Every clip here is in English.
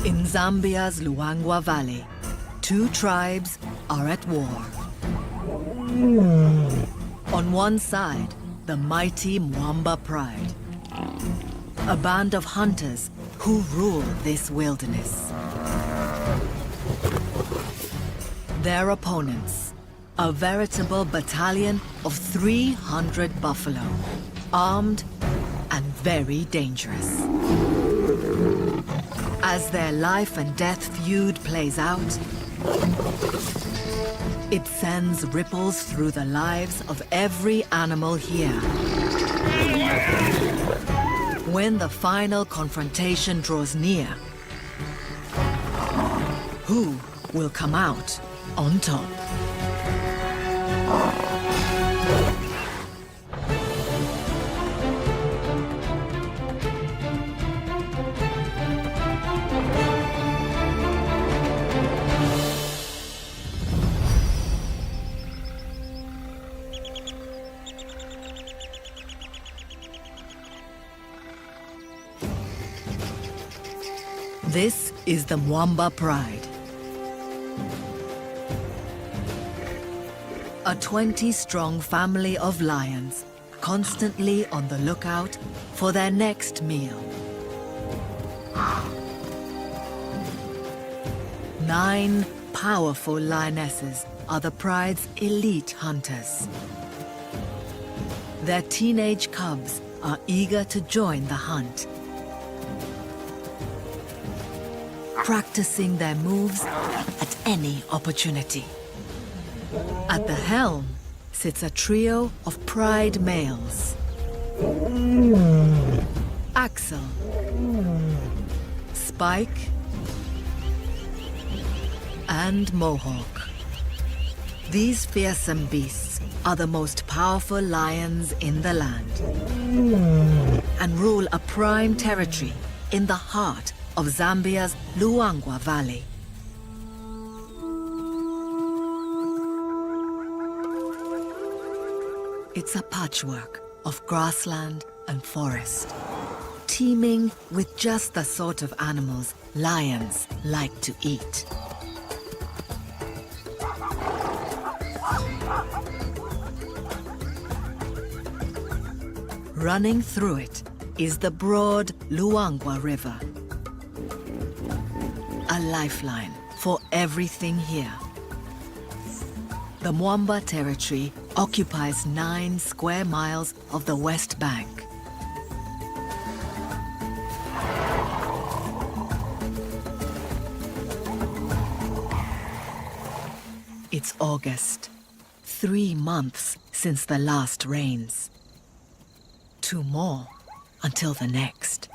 In Zambia's Luangwa Valley, two tribes are at war. On one side, the mighty Mwamba Pride, a band of hunters who rule this wilderness. Their opponents, a veritable battalion of 300 buffalo, armed and very dangerous. As their life and death feud plays out, it sends ripples through the lives of every animal here. When the final confrontation draws near, who will come out on top? This is the Mwamba Pride. A 20-strong family of lions, constantly on the lookout for their next meal. 9 powerful lionesses are the pride's elite hunters. Their teenage cubs are eager to join the hunt, practicing their moves at any opportunity. At the helm sits a trio of pride males: Axel, Spike, and Mohawk. These fearsome beasts are the most powerful lions in the land and rule a prime territory in the heart of Zambia's Luangwa Valley. It's a patchwork of grassland and forest, teeming with just the sort of animals lions like to eat. Running through it is the broad Luangwa River, a lifeline for everything here. The Mwamba territory occupies 9 square miles of the West Bank. It's August, 3 months since the last rains. 2 more until the next.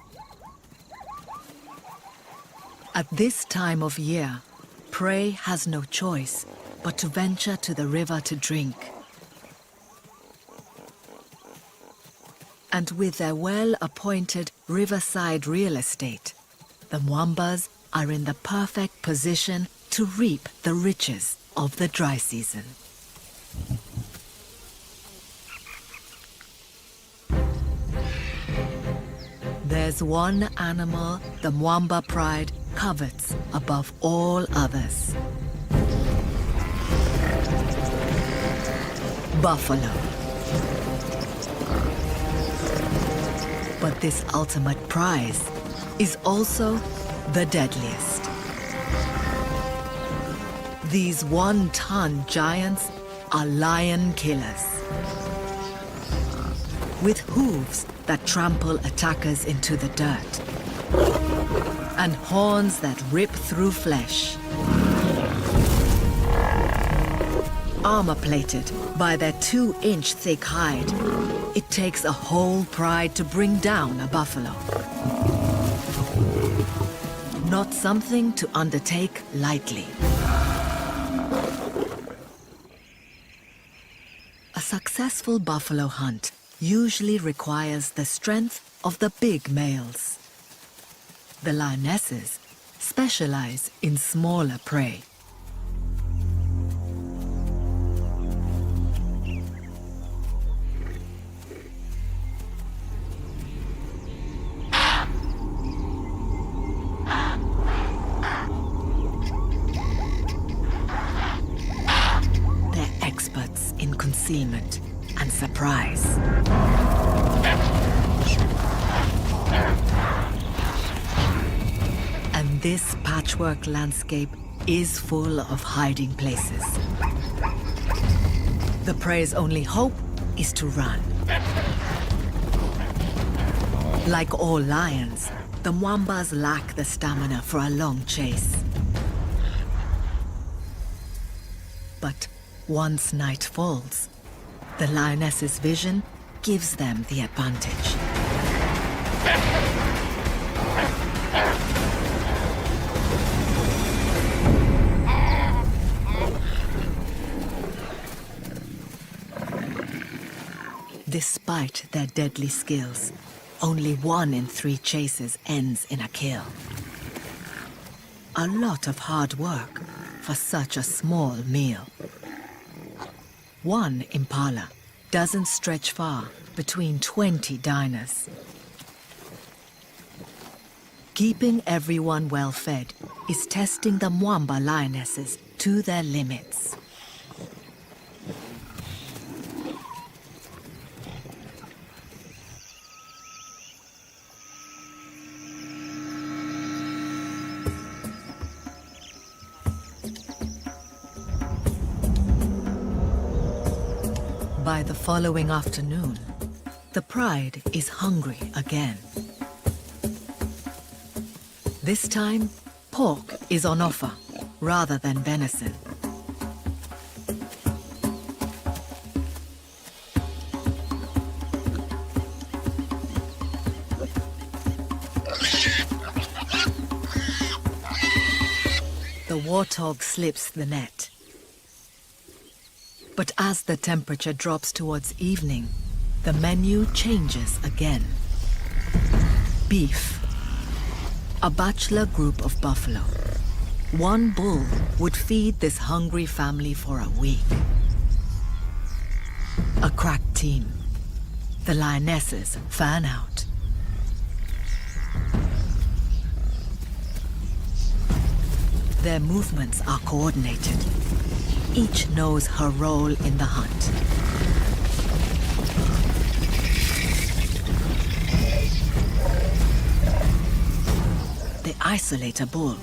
At this time of year, prey has no choice but to venture to the river to drink. And with their well-appointed riverside real estate, the Mwambas are in the perfect position to reap the riches of the dry season. There's one animal the Mwamba Pride covets above all others: buffalo. But this ultimate prize is also the deadliest. These 1-ton giants are lion killers, with hooves that trample attackers into the dirt, and horns that rip through flesh. Armor-plated by their 2-inch thick hide, it takes a whole pride to bring down a buffalo. Not something to undertake lightly. A successful buffalo hunt usually requires the strength of the big males. The lionesses specialize in smaller prey. concealment and surprise. And this patchwork landscape is full of hiding places. The prey's only hope is to run. Like all lions, the Mwambas lack the stamina for a long chase. But once night falls, the lioness's vision gives them the advantage. Despite their deadly skills, only 1 in 3 chases ends in a kill. A lot of hard work for such a small meal. One impala doesn't stretch far between 20 diners. Keeping everyone well fed is testing the Mwamba lionesses to their limits. By the following afternoon, the pride is hungry again. This time, pork is on offer rather than venison. The warthog slips the net. But as the temperature drops towards evening, the menu changes again. Beef. A bachelor group of buffalo. 1 bull would feed this hungry family for a week. A crack team. The lionesses fan out. Their movements are coordinated. Each knows her role in the hunt. They isolate a bull.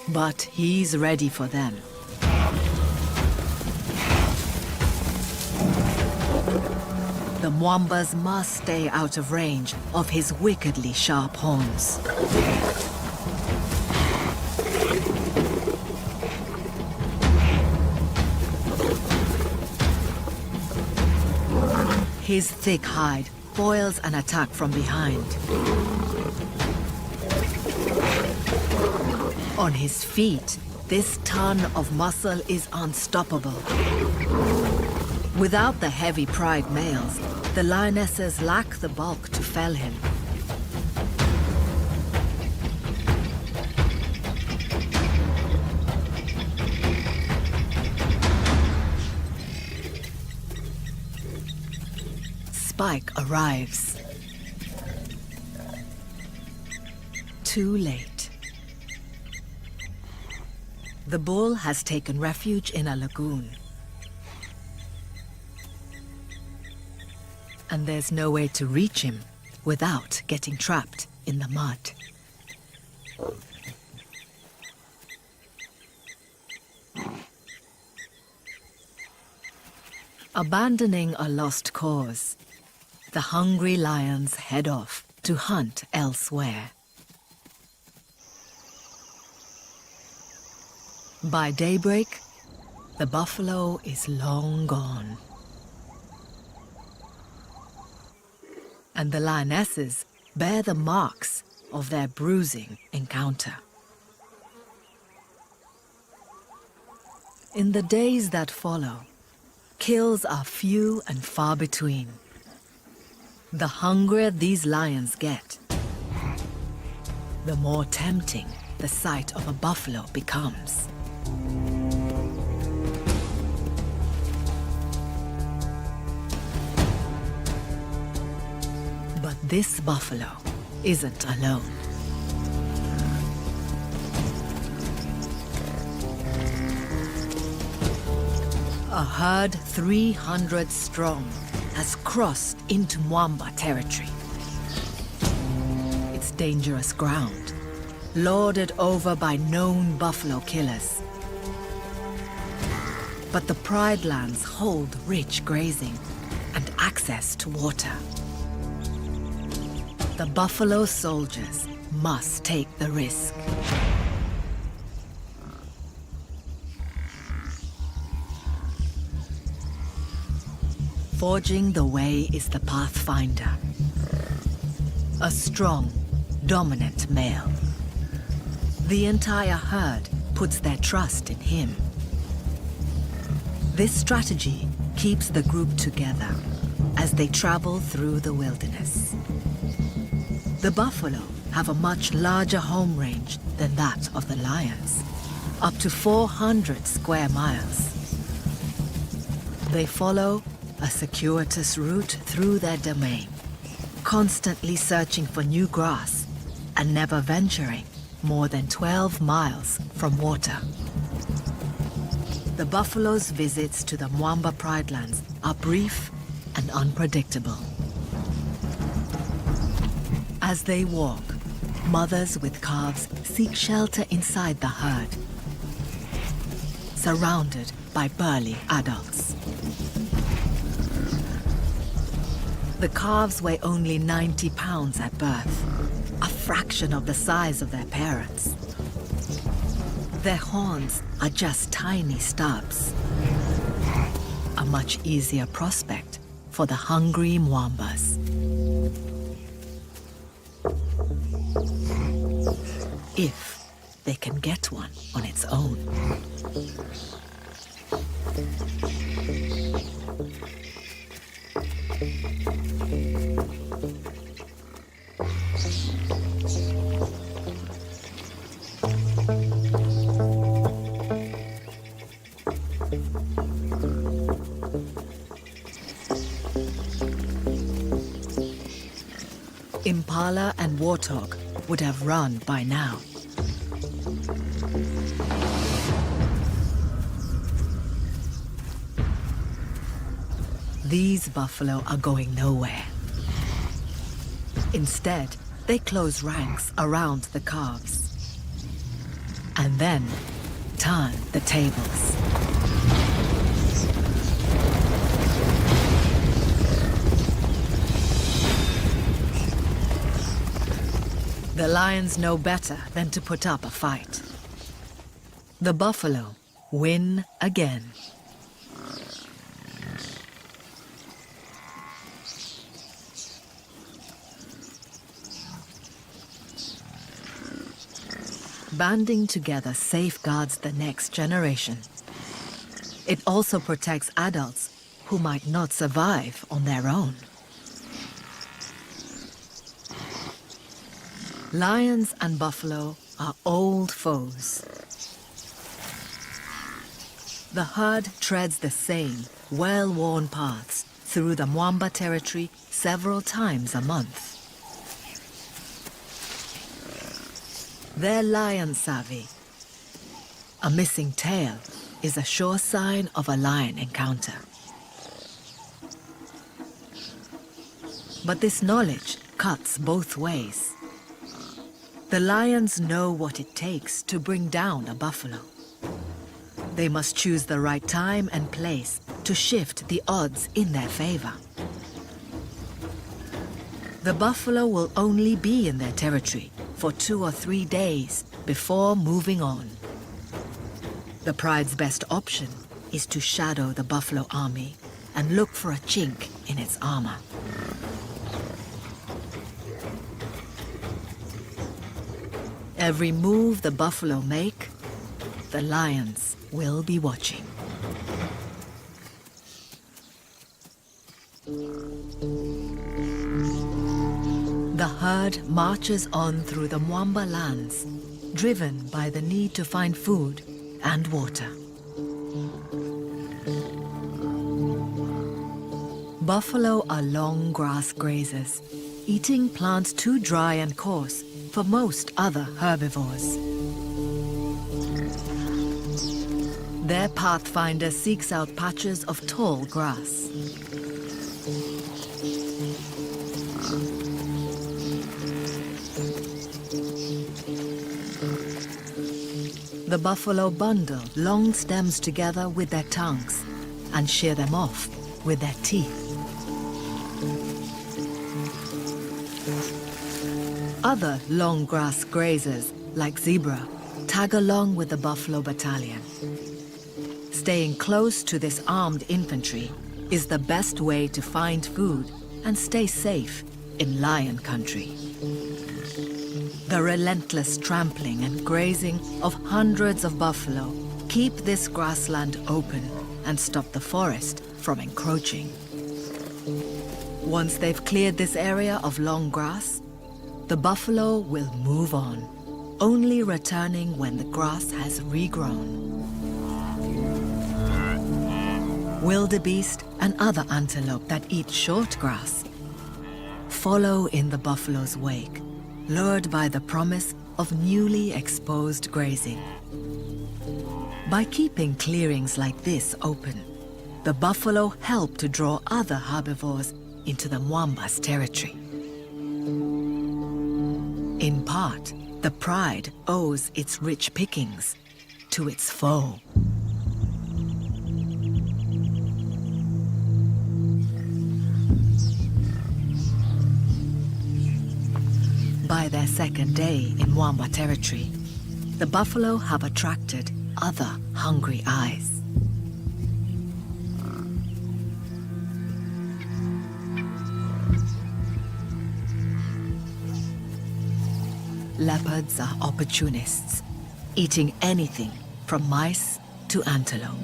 But he's ready for them. The Mwambas must stay out of range of his wickedly sharp horns. His thick hide foils an attack from behind. On his feet, this ton of muscle is unstoppable. Without the heavy pride males, the lionesses lack the bulk to fell him. Spike arrives. Too late. The bull has taken refuge in a lagoon. And there's no way to reach him without getting trapped in the mud. Abandoning a lost cause, the hungry lions head off to hunt elsewhere. By daybreak, the buffalo is long gone. And the lionesses bear the marks of their bruising encounter. In the days that follow, kills are few and far between. The hungrier these lions get, the more tempting the sight of a buffalo becomes. But this buffalo isn't alone. A herd 300 strong has crossed into Mwamba territory. It's dangerous ground, lorded over by known buffalo killers. But the Pride lands hold rich grazing and access to water. The buffalo soldiers must take the risk. Forging the way is the pathfinder. A strong, dominant male. The entire herd puts their trust in him. This strategy keeps the group together as they travel through the wilderness. The buffalo have a much larger home range than that of the lions, up to 400 square miles. They follow a circuitous route through their domain, constantly searching for new grass and never venturing more than 12 miles from water. The buffalo's visits to the Mwamba Pride lands are brief and unpredictable. As they walk, mothers with calves seek shelter inside the herd, surrounded by burly adults. The calves weigh only 90 pounds at birth, a fraction of the size of their parents. Their horns are just tiny stubs, a much easier prospect for the hungry Mwambas. If they can get one on its own. Impala and warthog would have run by now. These buffalo are going nowhere. Instead, they close ranks around the calves and then turn the tables. The lions know better than to put up a fight. The buffalo win again. Banding together safeguards the next generation. It also protects adults who might not survive on their own. Lions and buffalo are old foes. The herd treads the same well-worn paths through the Mwamba territory several times a month. They're lion savvy. A missing tail is a sure sign of a lion encounter. But this knowledge cuts both ways. The lions know what it takes to bring down a buffalo. They must choose the right time and place to shift the odds in their favor. The buffalo will only be in their territory for 2 or 3 days before moving on. The pride's best option is to shadow the buffalo army and look for a chink in its armor. Every move the buffalo make, the lions will be watching. The herd marches on through the Mwamba lands, driven by the need to find food and water. Buffalo are long grass grazers, eating plants too dry and coarse for most other herbivores. Their pathfinder seeks out patches of tall grass. The buffalo bundle long stems together with their tongues and shear them off with their teeth. Other long grass grazers, like zebra, tag along with the buffalo battalion. Staying close to this armed infantry is the best way to find food and stay safe in lion country. The relentless trampling and grazing of hundreds of buffalo keep this grassland open and stop the forest from encroaching. Once they've cleared this area of long grass, the buffalo will move on, only returning when the grass has regrown. Wildebeest and other antelope that eat short grass follow in the buffalo's wake, lured by the promise of newly exposed grazing. By keeping clearings like this open, the buffalo help to draw other herbivores into the Mwamba's territory. In part, the pride owes its rich pickings to its foe. By their second day in Mwamba territory, the buffalo have attracted other hungry eyes. Leopards are opportunists, eating anything from mice to antelope.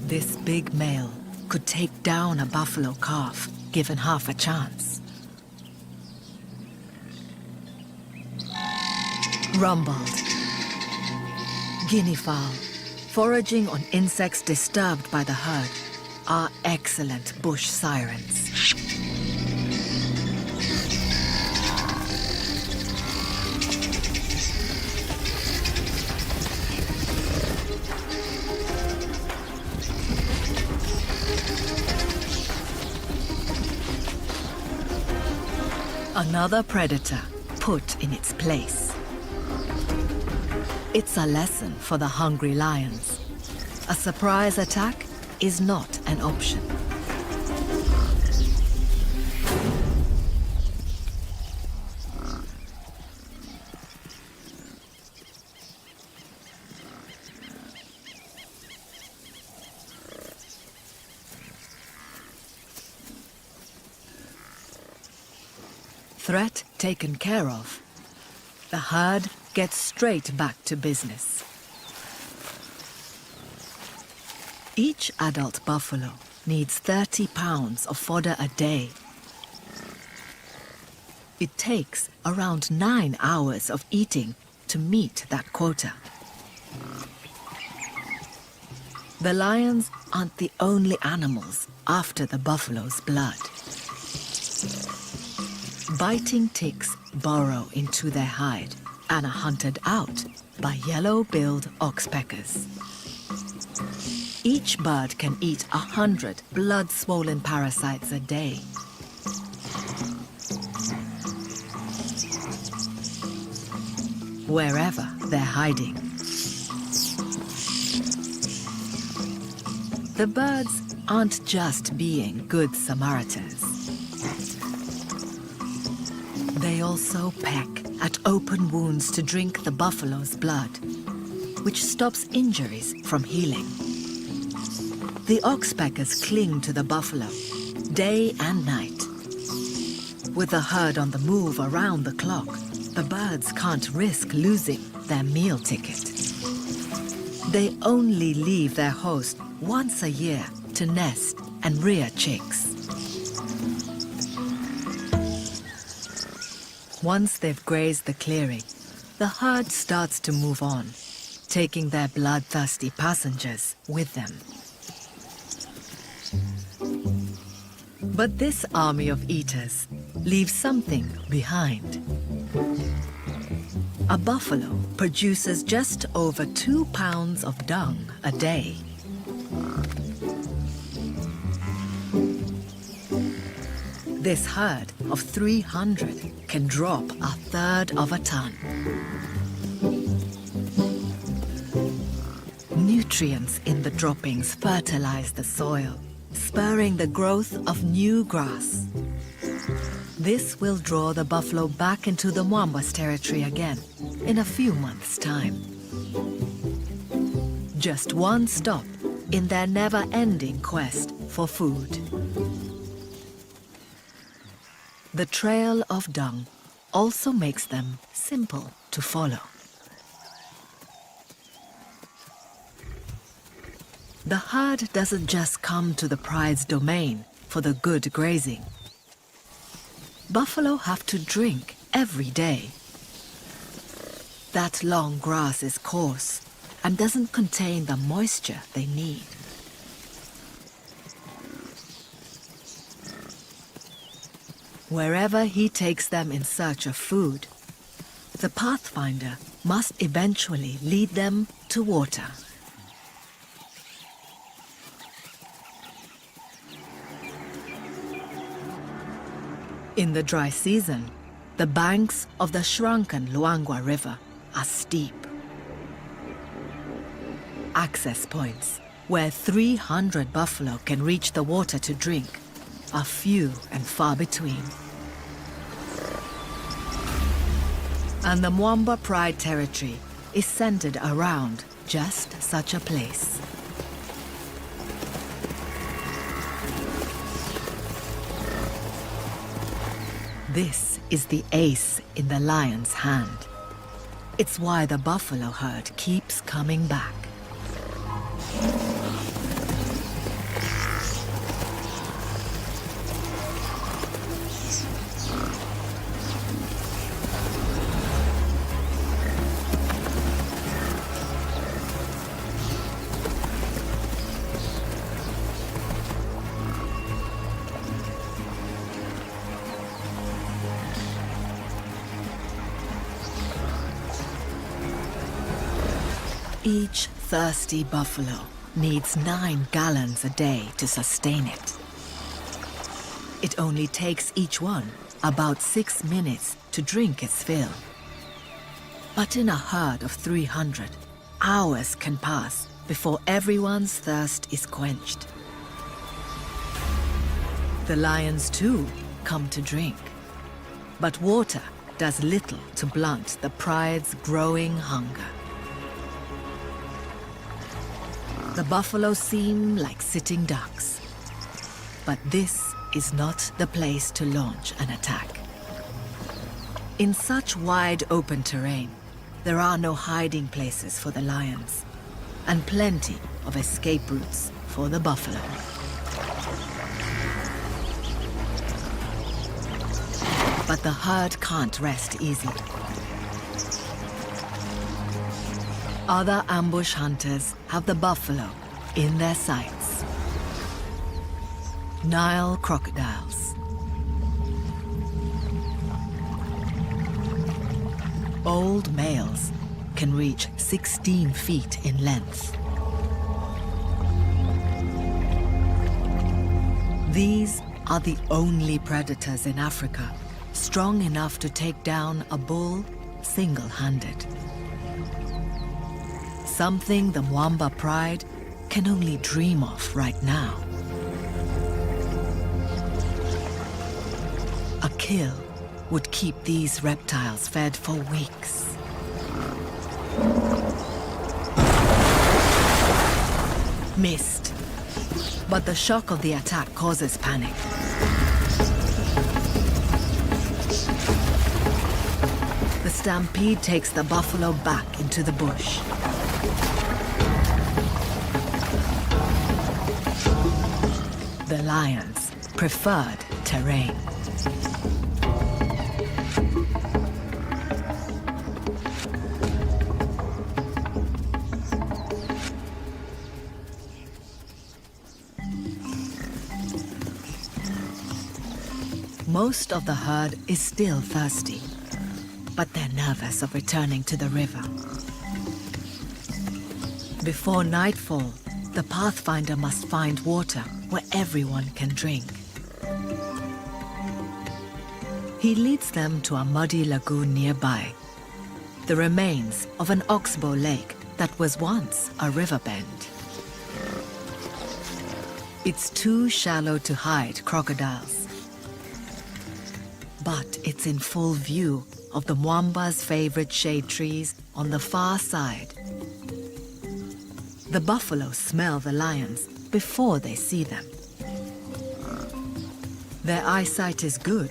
This big male could take down a buffalo calf, given half a chance. Rumbled. Guinea fowl, foraging on insects disturbed by the herd, are excellent bush sirens. Another predator put in its place. It's a lesson for the hungry lions. A surprise attack is not an option. Threat taken care of, the herd gets straight back to business. Each adult buffalo needs 30 pounds of fodder a day. It takes around 9 hours of eating to meet that quota. The lions aren't the only animals after the buffalo's blood. Biting ticks burrow into their hide and are hunted out by yellow-billed oxpeckers. Each bird can eat 100 blood-swollen parasites a day. Wherever they're hiding. The birds aren't just being good Samaritans. They also peck at open wounds to drink the buffalo's blood, which stops injuries from healing. The oxpeckers cling to the buffalo, day and night. With the herd on the move around the clock, the birds can't risk losing their meal ticket. They only leave their host once a year to nest and rear chicks. Once they've grazed the clearing, the herd starts to move on, taking their bloodthirsty passengers with them. But this army of eaters leave something behind. A buffalo produces just over 2 pounds of dung a day. This herd of 300 can drop a third of a ton. Nutrients in the droppings fertilize the soil, spurring the growth of new grass. This will draw the buffalo back into the Mwamba's territory again in a few months' time. Just one stop in their never-ending quest for food. The trail of dung also makes them simple to follow. The herd doesn't just come to the pride's domain for the good grazing. Buffalo have to drink every day. That long grass is coarse and doesn't contain the moisture they need. Wherever he takes them in search of food, the pathfinder must eventually lead them to water. In the dry season, the banks of the shrunken Luangwa River are steep. Access points where 300 buffalo can reach the water to drink are few and far between. And the Mwamba Pride territory is centered around just such a place. This is the ace in the lion's hand. It's why the buffalo herd keeps coming back. Each thirsty buffalo needs 9 gallons a day to sustain it. It only takes each one about 6 minutes to drink its fill. But in a herd of 300, hours can pass before everyone's thirst is quenched. The lions too come to drink, but water does little to blunt the pride's growing hunger. The buffalo seem like sitting ducks, but this is not the place to launch an attack. In such wide open terrain, there are no hiding places for the lions, and plenty of escape routes for the buffalo. But the herd can't rest easy. Other ambush hunters have the buffalo in their sights. Nile crocodiles. Old males can reach 16 feet in length. These are the only predators in Africa strong enough to take down a bull single-handed. Something the Mwamba Pride can only dream of right now. A kill would keep these reptiles fed for weeks. Missed. But the shock of the attack causes panic. The stampede takes the buffalo back into the bush. The lion's preferred terrain. Most of the herd is still thirsty, but they're nervous of returning to the river. Before nightfall, the pathfinder must find water where everyone can drink. He leads them to a muddy lagoon nearby, the remains of an oxbow lake that was once a riverbend. It's too shallow to hide crocodiles, but it's in full view of the Mwamba's favorite shade trees on the far side. The buffalo smell the lions before they see them. Their eyesight is good,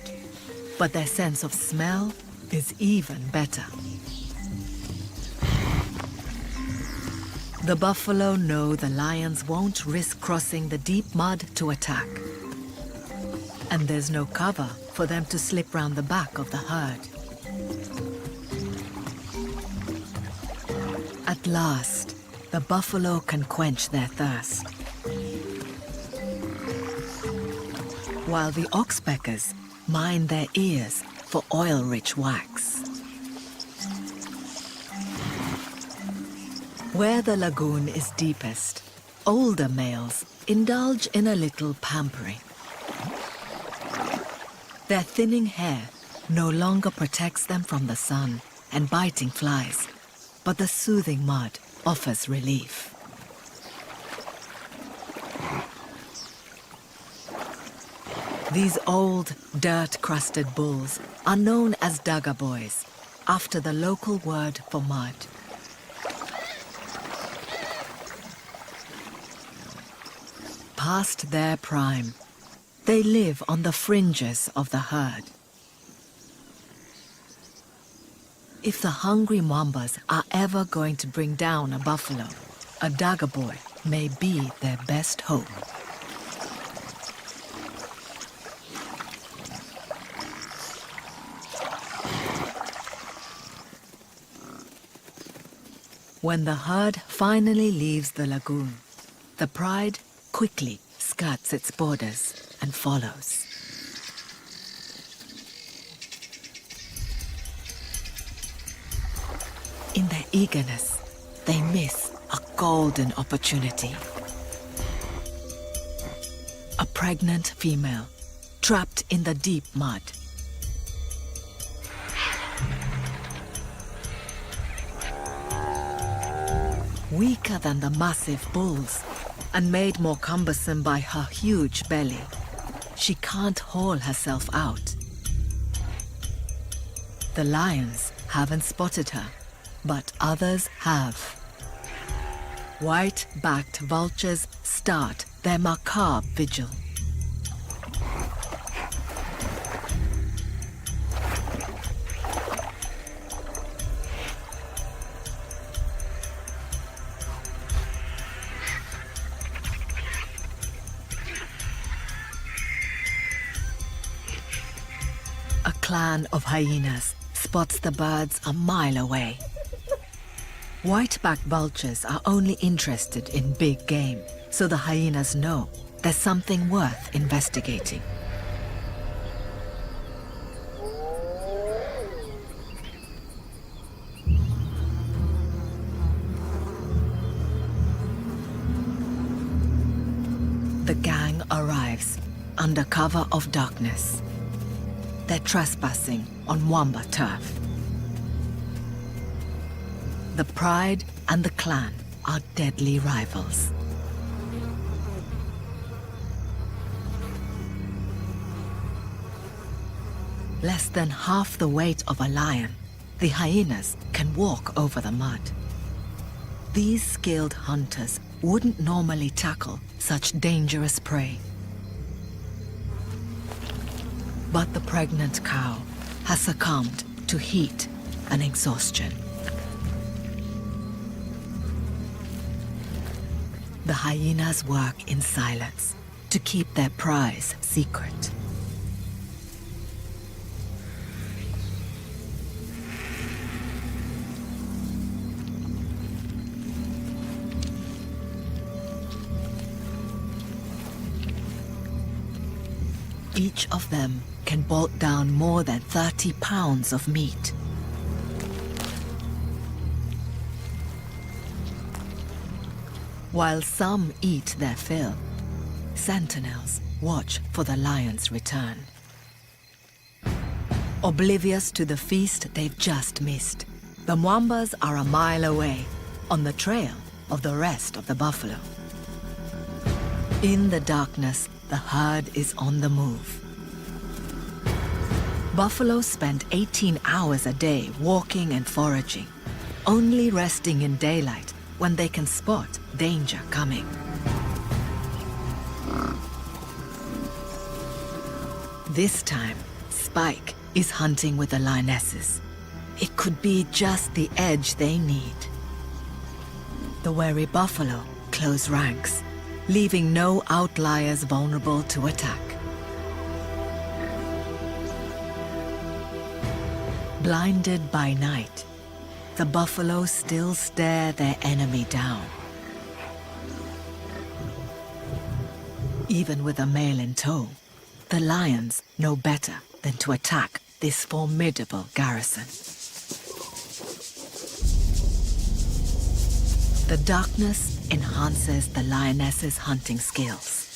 but their sense of smell is even better. The buffalo know the lions won't risk crossing the deep mud to attack. And there's no cover for them to slip round the back of the herd. At last, the buffalo can quench their thirst. While the oxpeckers mine their ears for oil-rich wax. Where the lagoon is deepest, older males indulge in a little pampering. Their thinning hair no longer protects them from the sun and biting flies, but the soothing mud offers relief. These old, dirt-crusted bulls are known as Dagga boys, after the local word for mud. Past their prime, they live on the fringes of the herd. If the hungry Mwambas are ever going to bring down a buffalo, a Dagga boy may be their best hope. When the herd finally leaves the lagoon, the pride quickly skirts its borders and follows. In their eagerness, they miss a golden opportunity. A pregnant female trapped in the deep mud. Weaker than the massive bulls, and made more cumbersome by her huge belly, she can't haul herself out. The lions haven't spotted her, but others have. White-backed vultures start their macabre vigil. A clan of hyenas spots the birds a mile away. White-backed vultures are only interested in big game, so the hyenas know there's something worth investigating. The gang arrives under cover of darkness. They're trespassing on Mwamba turf. The pride and the clan are deadly rivals. Less than half the weight of a lion, the hyenas can walk over the mud. These skilled hunters wouldn't normally tackle such dangerous prey. But the pregnant cow has succumbed to heat and exhaustion. The hyenas work in silence to keep their prize secret. Each of them can bolt down more than 30 pounds of meat. While some eat their fill, sentinels watch for the lion's return. Oblivious to the feast they've just missed, the Mwambas are a mile away, on the trail of the rest of the buffalo. In the darkness, the herd is on the move. Buffalo spend 18 hours a day walking and foraging, only resting in daylight when they can spot danger coming. This time, Spike is hunting with the lionesses. It could be just the edge they need. The wary buffalo close ranks, leaving no outliers vulnerable to attack. Blinded by night, the buffalo still stare their enemy down. Even with a male in tow, the lions know better than to attack this formidable garrison. The darkness enhances the lioness's hunting skills.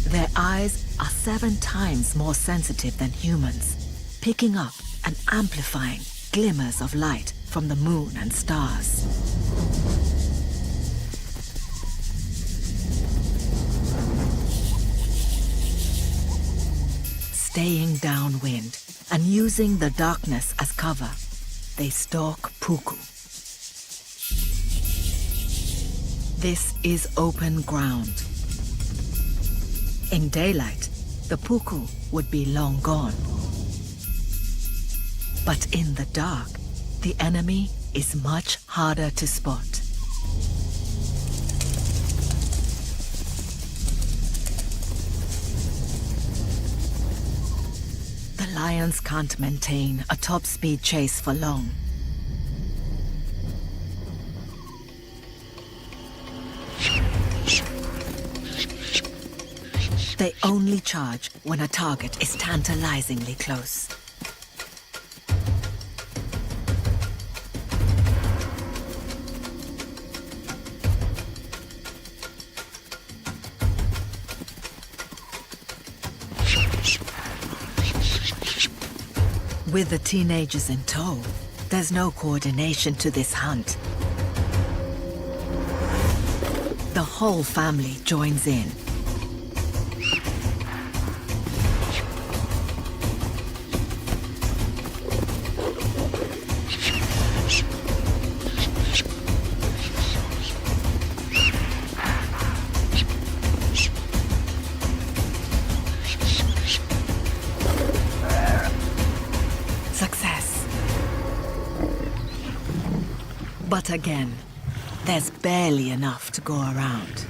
Their eyes are 7 times more sensitive than humans, picking up and amplifying glimmers of light from the moon and stars. Staying downwind and using the darkness as cover, they stalk puku. This is open ground. In daylight, the puku would be long gone. But in the dark, the enemy is much harder to spot. The lions can't maintain a top-speed chase for long. They only charge when a target is tantalizingly close. With the teenagers in tow, there's no coordination to this hunt. The whole family joins in. But again, there's barely enough to go around.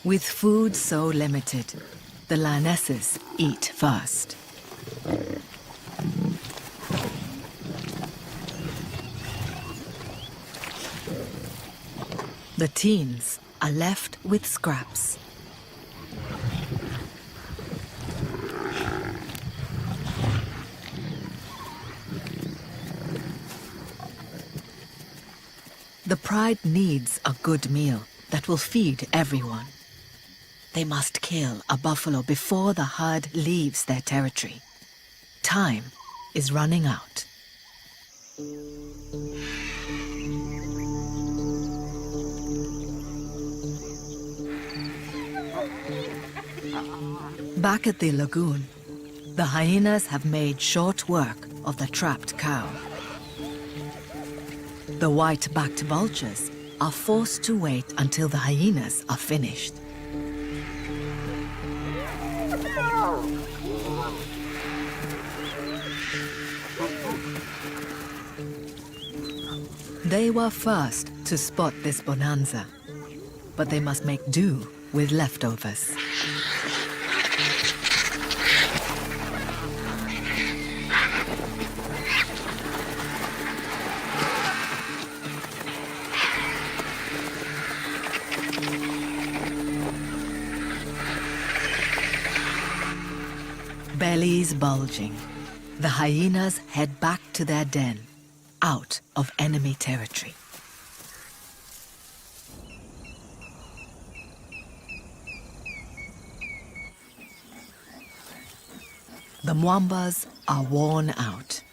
With food so limited, the lionesses eat first. The teens are left with scraps. The pride needs a good meal that will feed everyone. They must kill a buffalo before the herd leaves their territory. Time is running out. Back at the lagoon, the hyenas have made short work of the trapped cow. The white-backed vultures are forced to wait until the hyenas are finished. They were first to spot this bonanza, but they must make do with leftovers. bellies bulging, the hyenas head back to their den, out of enemy territory. The Mwambas are worn out.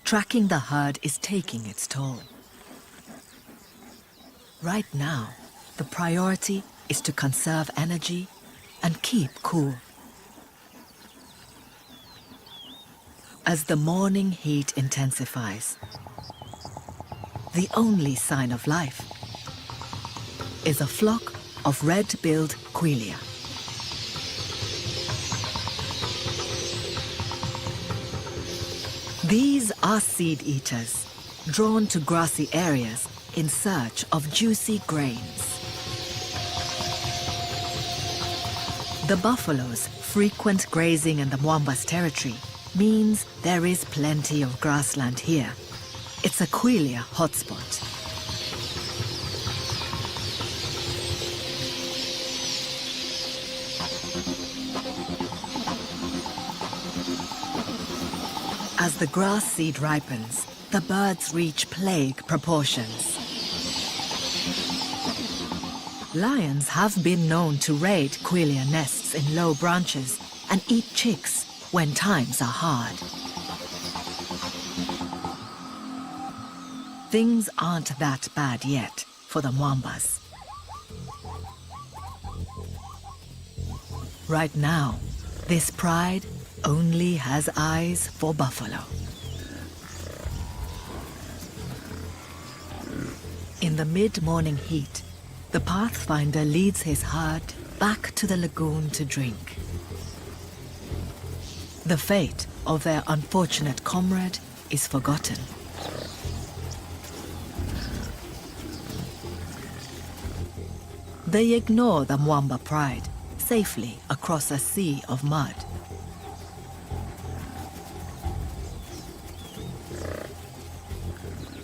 Tracking the herd is taking its toll. Right now, the priority is to conserve energy and keep cool. As the morning heat intensifies, the only sign of life is a flock of red-billed quelea. These are seed eaters, drawn to grassy areas in search of juicy grains. The buffalo's frequent grazing in the Mwamba's territory means there is plenty of grassland here. It's a quelea hotspot. As the grass seed ripens, the birds reach plague proportions. Lions have been known to raid quelea nests in low branches and eat chicks when times are hard. Things aren't that bad yet for the Mwambas. Right now, this pride only has eyes for buffalo. In the mid-morning heat, the pathfinder leads his herd back to the lagoon to drink. The fate of their unfortunate comrade is forgotten. They ignore the Mwamba pride safely across a sea of mud.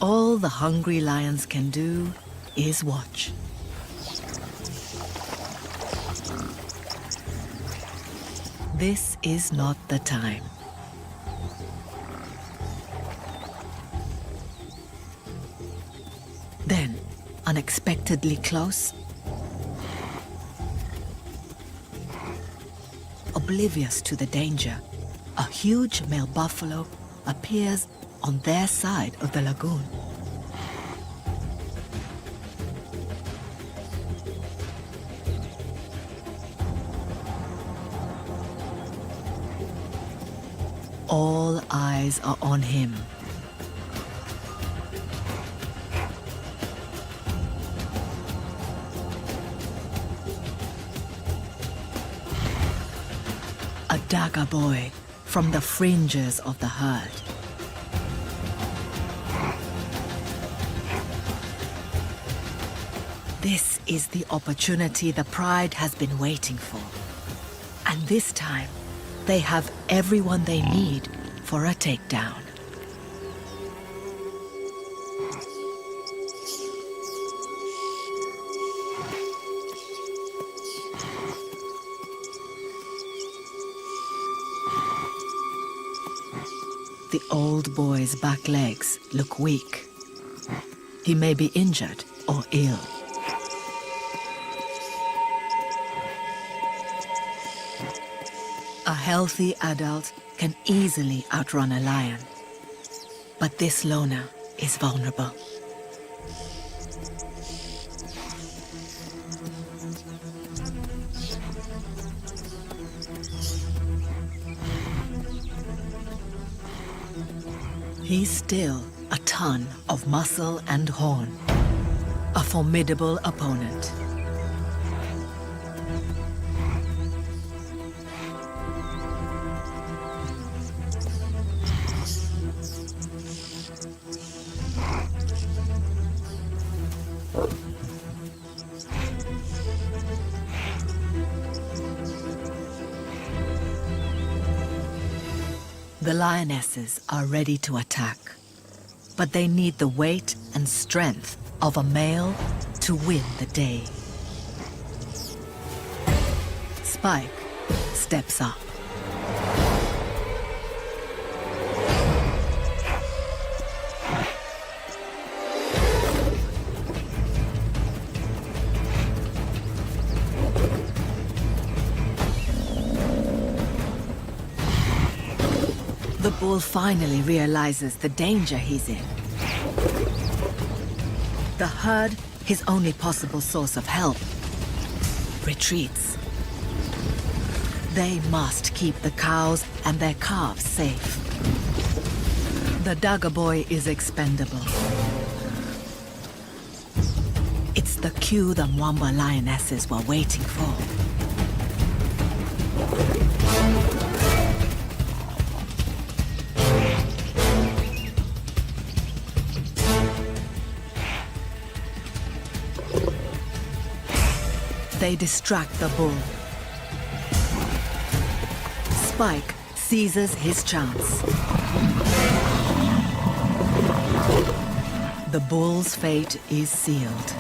All the hungry lions can do is watch. This is not the time. Then, unexpectedly close, oblivious to the danger, a huge male buffalo appears on their side of the lagoon. All eyes are on him. A dagger boy from the fringes of the herd. This is the opportunity the pride has been waiting for. And this time, they have everyone they need for a takedown. The old boy's back legs look weak. He may be injured or ill. A healthy adult can easily outrun a lion. But this loner is vulnerable. He's still a ton of muscle and horn, a formidable opponent. The lionesses are ready to attack, but they need the weight and strength of a male to win the day. Spike steps up. bull finally realizes the danger he's in. The herd, his only possible source of help, retreats. They must keep the cows and their calves safe. The dagger boy is expendable. It's the cue the Mwamba lionesses were waiting for. They distract the bull. Spike seizes his chance. The bull's fate is sealed.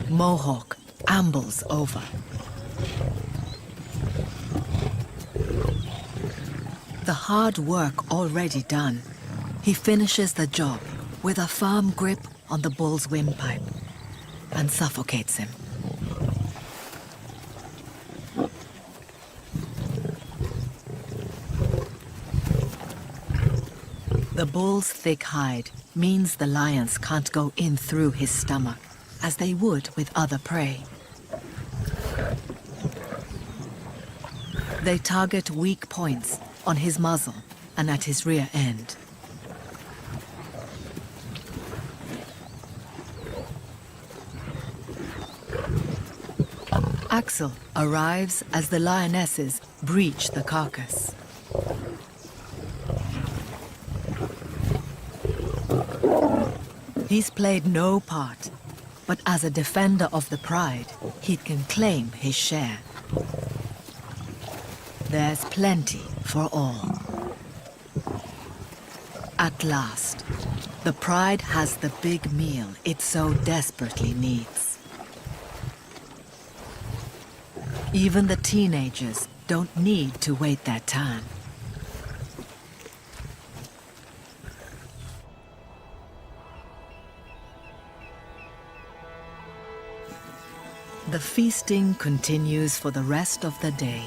Mohawk ambles over. The hard work already done, he finishes the job with a firm grip on the bull's windpipe and suffocates him. The bull's thick hide means the lions can't go in through his stomach, as they would with other prey. They target weak points on his muzzle and at his rear end. Axel arrives as the lionesses breach the carcass. He's played no part, but as a defender of the pride, he can claim his share. There's plenty for all. At last, the pride has the big meal it so desperately needs. Even the teenagers don't need to wait their turn. The feasting continues for the rest of the day.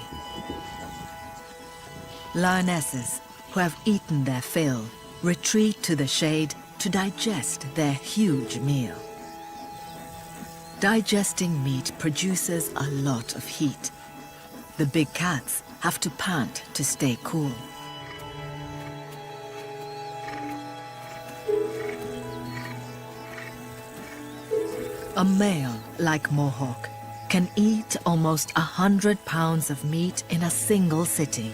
Lionesses who have eaten their fill retreat to the shade to digest their huge meal. Digesting meat produces a lot of heat. The big cats have to pant to stay cool. A male like Mohawk can eat almost 100 pounds of meat in a single sitting.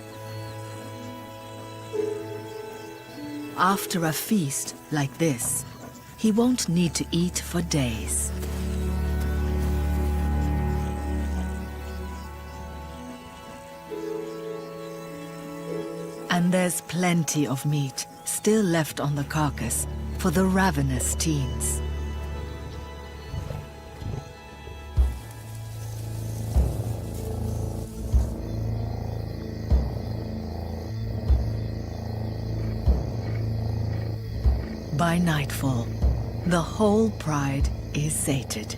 After a feast like this, he won't need to eat for days. And there's plenty of meat still left on the carcass for the ravenous teens. By nightfall, the whole pride is sated.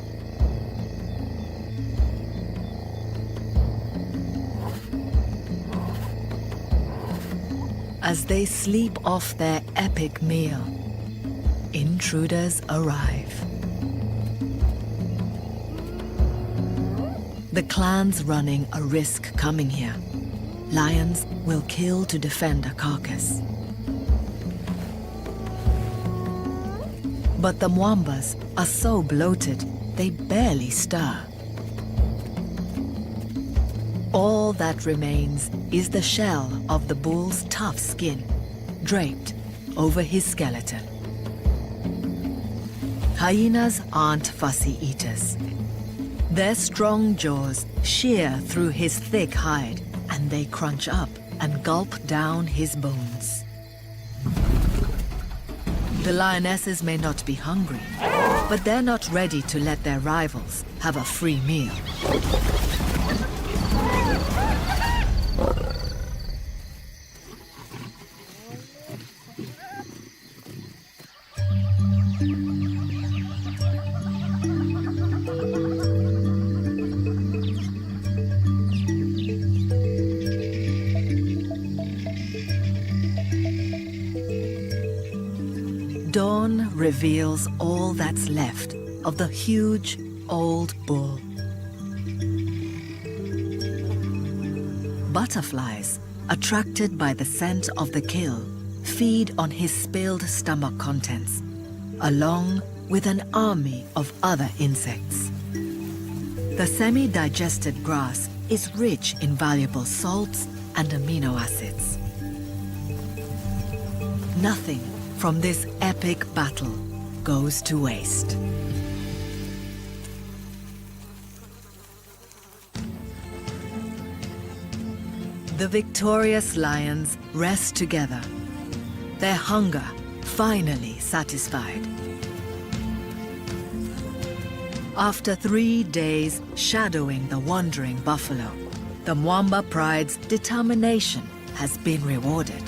As they sleep off their epic meal, intruders arrive. The clan's running a risk coming here. Lions will kill to defend a carcass. But the Mwambas are so bloated, they barely stir. All that remains is the shell of the bull's tough skin, draped over his skeleton. Hyenas aren't fussy eaters. Their strong jaws shear through his thick hide, and they crunch up and gulp down his bones. The lionesses may not be hungry, but they're not ready to let their rivals have a free meal. Dawn reveals all that's left of the huge, old bull. Butterflies, attracted by the scent of the kill, feed on his spilled stomach contents, along with an army of other insects. The semi-digested grass is rich in valuable salts and amino acids. Nothing from this epic battle goes to waste. The victorious lions rest together, their hunger finally satisfied. After 3 days shadowing the wandering buffalo, the Mwamba pride's determination has been rewarded.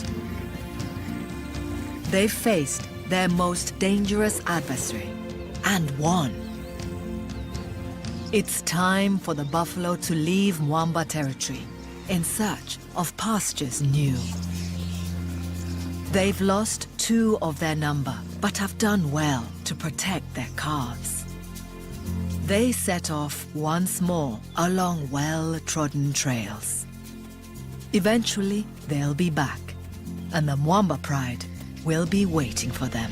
They faced their most dangerous adversary and won. It's time for the buffalo to leave Mwamba territory in search of pastures new. They've lost 2 of their number, but have done well to protect their calves. They set off once more along well-trodden trails. Eventually, they'll be back, and the Mwamba pride will be waiting for them.